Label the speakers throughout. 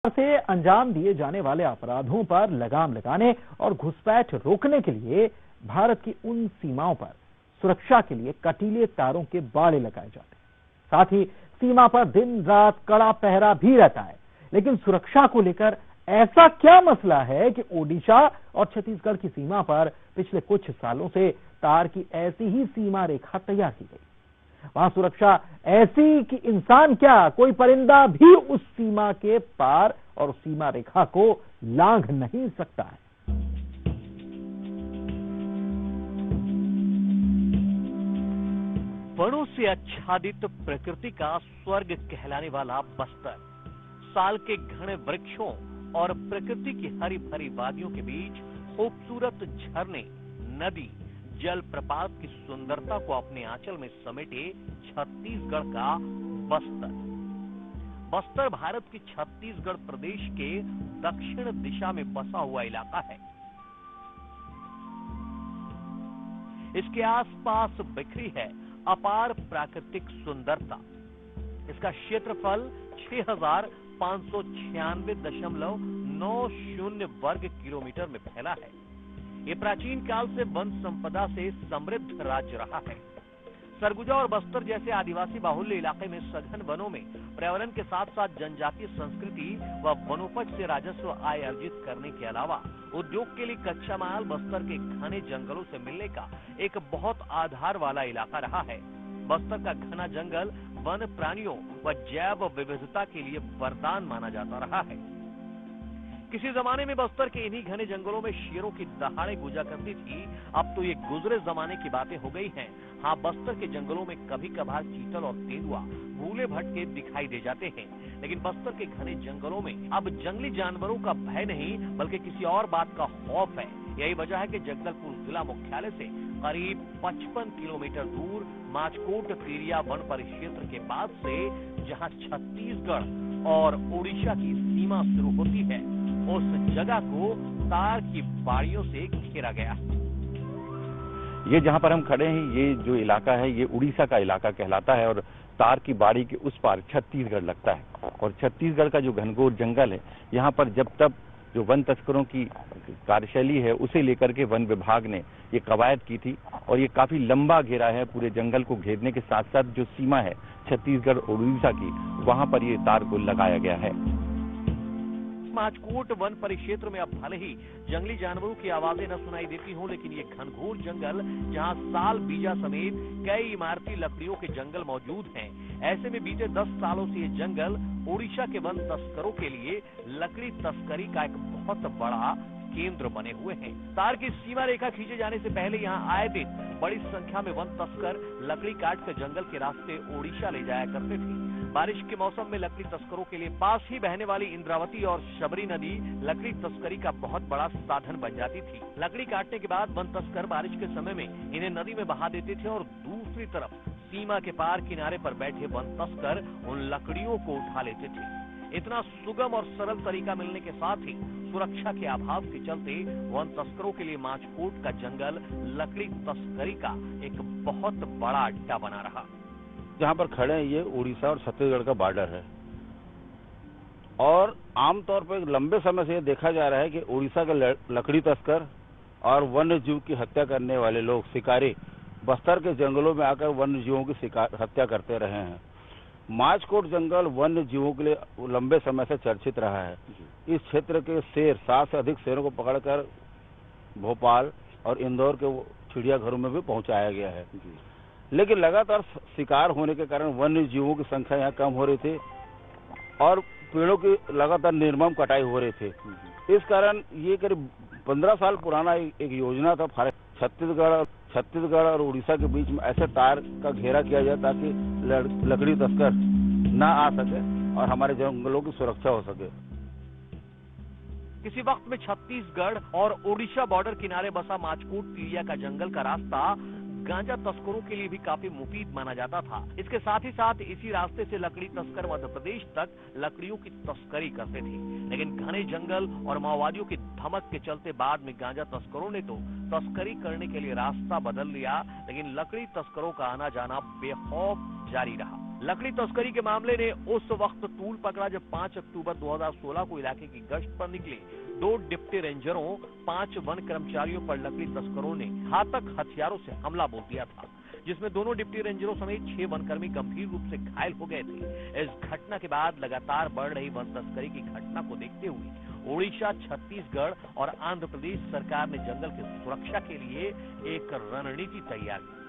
Speaker 1: से अंजाम दिए जाने वाले अपराधों पर लगाम लगाने और घुसपैठ रोकने के लिए भारत की उन सीमाओं पर सुरक्षा के लिए कटीले तारों के बाड़े लगाए जाते हैं। साथ ही सीमा पर दिन रात कड़ा पहरा भी रहता है। लेकिन सुरक्षा को लेकर ऐसा क्या मसला है कि ओडिशा और छत्तीसगढ़ की सीमा पर पिछले कुछ सालों से तार की ऐसी ही सीमा रेखा तैयार की गई। वहां सुरक्षा ऐसी कि इंसान क्या, कोई परिंदा भी उस सीमा के पार और उस सीमा रेखा को लांघ नहीं सकता है।
Speaker 2: वनों से आच्छादित प्रकृति का स्वर्ग कहलाने वाला बस्तर, साल के घने वृक्षों और प्रकृति की हरी भरी वादियों के बीच खूबसूरत झरने, नदी, जल प्रपात की सुंदरता को अपने आंचल में समेटे छत्तीसगढ़ का बस्तर। बस्तर भारत के छत्तीसगढ़ प्रदेश के दक्षिण दिशा में बसा हुआ इलाका है। इसके आसपास बिखरी है अपार प्राकृतिक सुंदरता। इसका क्षेत्रफल 6,596.90 वर्ग किलोमीटर में फैला है। ये प्राचीन काल से वन संपदा से समृद्ध राज्य रहा है। सरगुजा और बस्तर जैसे आदिवासी बाहुल्य इलाके में सघन वनों में पर्यावरण के साथ साथ जनजातीय संस्कृति व वनोपज से राजस्व आय अर्जित करने के अलावा उद्योग के लिए कच्चा माल बस्तर के घने जंगलों से मिलने का एक बहुत आधार वाला इलाका रहा है। बस्तर का घना जंगल वन प्राणियों व जैव विविधता के लिए वरदान माना जाता रहा है। किसी जमाने में बस्तर के इन्हीं घने जंगलों में शेरों की दहाड़े गुजा करती थी। अब तो ये गुजरे जमाने की बातें हो गई हैं। हाँ, बस्तर के जंगलों में कभी कभार चीतल और तेंदुआ भूले भटके दिखाई दे जाते हैं, लेकिन बस्तर के घने जंगलों में अब जंगली जानवरों का भय नहीं बल्कि किसी और बात का खौफ है। यही वजह है कि जगदलपुर जिला मुख्यालय से करीब 55 किलोमीटर दूर माचकोट तिरिया वन परिक्षेत्र के बाद से जहां छत्तीसगढ़ और ओडिशा की सीमा शुरू होती है, उस जगह को तार की बाड़ियों से घेरा गया।
Speaker 3: ये जहां पर हम खड़े हैं, ये जो इलाका है ये उड़ीसा का इलाका कहलाता है और तार की बाड़ी के उस पार छत्तीसगढ़ लगता है। और छत्तीसगढ़ का जो घनघोर जंगल है, यहाँ पर जब तब जो वन तस्करों की कार्यशैली है उसे लेकर के वन विभाग ने ये कवायद की थी और ये काफी लंबा घेरा है। पूरे जंगल को घेरने के साथ साथ जो सीमा है छत्तीसगढ़ और उड़ीसा की, वहां पर ये तार को लगाया गया है।
Speaker 2: माचकोट वन परिक्षेत्र में अब भले ही जंगली जानवरों की आवाजें न सुनाई देती हों, लेकिन ये घनघोर जंगल जहां साल बीजा समेत कई इमारती लकड़ियों के जंगल मौजूद हैं, ऐसे में बीते 10 सालों से ये जंगल ओडिशा के वन तस्करों के लिए लकड़ी तस्करी का एक बहुत बड़ा केंद्र बने हुए हैं। तार की सीमा रेखा खींचे जाने से पहले यहाँ आए दिन बड़ी संख्या में वन तस्कर लकड़ी काट कर जंगल के रास्ते ओडिशा ले जाया करते थे। बारिश के मौसम में लकड़ी तस्करों के लिए पास ही बहने वाली इंद्रावती और शबरी नदी लकड़ी तस्करी का बहुत बड़ा साधन बन जाती थी। लकड़ी काटने के बाद वन तस्कर बारिश के समय में इन्हें नदी में बहा देते थे और दूसरी तरफ सीमा के पार किनारे पर बैठे वन तस्कर उन लकड़ियों को उठा लेते थे। इतना सुगम और सरल तरीका मिलने के साथ ही सुरक्षा के अभाव के चलते वन तस्करों के लिए माचकोट का जंगल लकड़ी तस्करी का एक बहुत बड़ा अड्डा बना रहा।
Speaker 4: जहाँ पर खड़े हैं ये उड़ीसा और छत्तीसगढ़ का बॉर्डर है और आमतौर पर लंबे समय से ये देखा जा रहा है कि उड़ीसा के लकड़ी तस्कर और वन्य जीव की हत्या करने वाले लोग, शिकारी, बस्तर के जंगलों में आकर वन्य जीवों की हत्या करते रहे हैं। माचकोट जंगल वन्य जीवों के लिए लंबे समय से चर्चित रहा है। इस क्षेत्र के शेर, 7 से अधिक शेरों को पकड़कर भोपाल और इंदौर के चिड़ियाघरों में भी पहुंचाया गया है। लेकिन लगातार शिकार होने के कारण वन्य जीवों की संख्या यहाँ कम हो रही थी और पेड़ों की लगातार निर्मम कटाई हो रही थी। इस कारण ये करीब 15 साल पुराना एक योजना था छत्तीसगढ़ और उड़ीसा के बीच में ऐसे तार का घेरा किया जाए ताकि लकड़ी तस्कर ना आ सके और हमारे जंगलों की सुरक्षा हो सके।
Speaker 2: किसी वक्त में छत्तीसगढ़ और ओडिशा बॉर्डर किनारे बसा माचकोट तिरिया का जंगल का रास्ता गांजा तस्करों के लिए भी काफी मुफीद माना जाता था। इसके साथ ही साथ इसी रास्ते से लकड़ी तस्कर मध्य प्रदेश तक लकड़ियों की तस्करी करते थे। लेकिन घने जंगल और माओवादियों की धमक के चलते बाद में गांजा तस्करों ने तो तस्करी करने के लिए रास्ता बदल लिया, लेकिन लकड़ी तस्करों का आना जाना बेखौफ जारी रहा। लकड़ी तस्करी के मामले ने उस वक्त तूल पकड़ा जब 5 अक्टूबर 2016 को इलाके की गश्त पर निकले 2 डिप्टी रेंजरों 5 वन कर्मचारियों पर लकड़ी तस्करों ने घातक हथियारों से हमला बोल दिया था, जिसमें दोनों डिप्टी रेंजरों समेत 6 वनकर्मी गंभीर रूप से घायल हो गए थे। इस घटना के बाद लगातार बढ़ रही वन तस्करी की घटना को देखते हुए ओडिशा, छत्तीसगढ़ और आंध्र प्रदेश सरकार ने जंगल की सुरक्षा के लिए एक रणनीति तैयार की।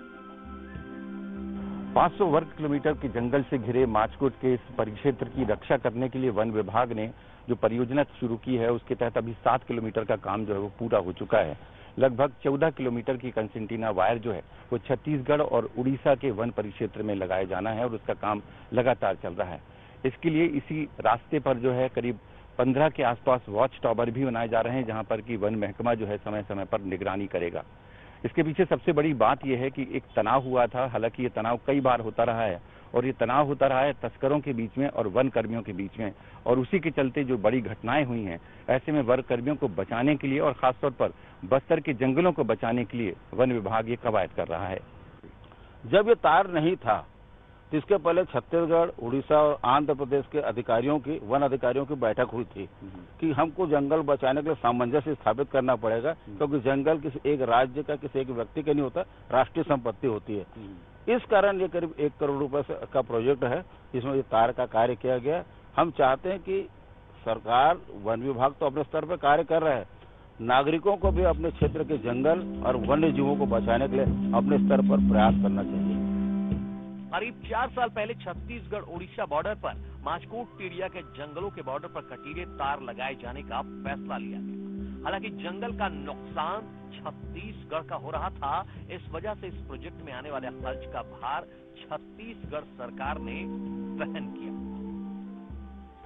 Speaker 3: 500 वर्ग किलोमीटर के जंगल से घिरे माचकोट के इस परिक्षेत्र की रक्षा करने के लिए वन विभाग ने जो परियोजना शुरू की है, उसके तहत अभी 7 किलोमीटर का काम जो है वो पूरा हो चुका है। लगभग 14 किलोमीटर की कंसेंटीना वायर जो है वो छत्तीसगढ़ और उड़ीसा के वन परिक्षेत्र में लगाया जाना है और उसका काम लगातार चल रहा है। इसके लिए इसी रास्ते पर जो है करीब 15 के आसपास वॉच टावर भी बनाए जा रहे हैं, जहां पर कि वन महकमा जो है समय समय पर निगरानी करेगा। इसके पीछे सबसे बड़ी बात यह है कि एक तनाव हुआ था, हालांकि ये तनाव कई बार होता रहा है और ये तनाव होता रहा है तस्करों के बीच में और वन कर्मियों के बीच में, और उसी के चलते जो बड़ी घटनाएं हुई हैं, ऐसे में वन कर्मियों को बचाने के लिए और खासतौर पर बस्तर के जंगलों को बचाने के लिए वन विभाग ये कवायद कर रहा है।
Speaker 4: जब ये तार नहीं था तो इसके पहले छत्तीसगढ़, उड़ीसा और आंध्र प्रदेश के अधिकारियों की, वन अधिकारियों की बैठक हुई थी कि हमको जंगल बचाने के लिए सामंजस्य स्थापित करना पड़ेगा, क्योंकि जंगल किसी एक राज्य का, किसी एक व्यक्ति का नहीं होता, राष्ट्रीय संपत्ति होती है। इस कारण ये करीब 1 करोड़ रुपए का प्रोजेक्ट है, इसमें ये तार का कार्य किया गया। हम चाहते हैं कि सरकार, वन विभाग तो अपने स्तर पर कार्य कर रहा है, नागरिकों को भी अपने क्षेत्र के जंगल और वन्य जीवों को बचाने के लिए अपने स्तर पर प्रयास करना चाहिए।
Speaker 2: करीब 4 साल पहले छत्तीसगढ़ ओडिशा बॉर्डर पर माचकोट टीडिया के जंगलों के बॉर्डर पर कटीले तार लगाए जाने का फैसला लिया गया। हालांकि जंगल का नुकसान छत्तीसगढ़ का हो रहा था, इस वजह से इस प्रोजेक्ट में आने वाले खर्च का भार छत्तीसगढ़ सरकार ने वहन किया।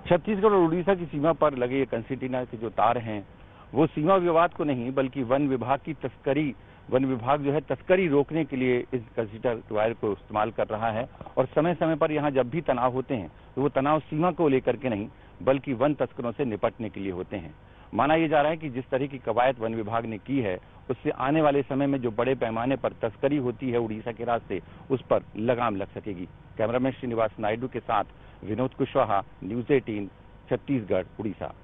Speaker 3: छत्तीसगढ़ और उड़ीसा की सीमा पर लगे ये कंसेंटीना के जो तार हैं, वो सीमा विवाद को नहीं बल्कि वन विभाग की तस्करी, वन विभाग जो है तस्करी रोकने के लिए इस कंसेंटीना वायर को इस्तेमाल कर रहा है। और समय समय पर यहाँ जब भी तनाव होते हैं तो वो तनाव सीमा को लेकर के नहीं बल्कि वन तस्करों से निपटने के लिए होते हैं। माना यह जा रहा है कि जिस तरह की कवायद वन विभाग ने की है, उससे आने वाले समय में जो बड़े पैमाने पर तस्करी होती है उड़ीसा के रास्ते, उस पर लगाम लग सकेगी। कैमरामैन श्रीनिवास नायडू के साथ विनोद कुशवाहा, न्यूज़ 18, छत्तीसगढ़, उड़ीसा।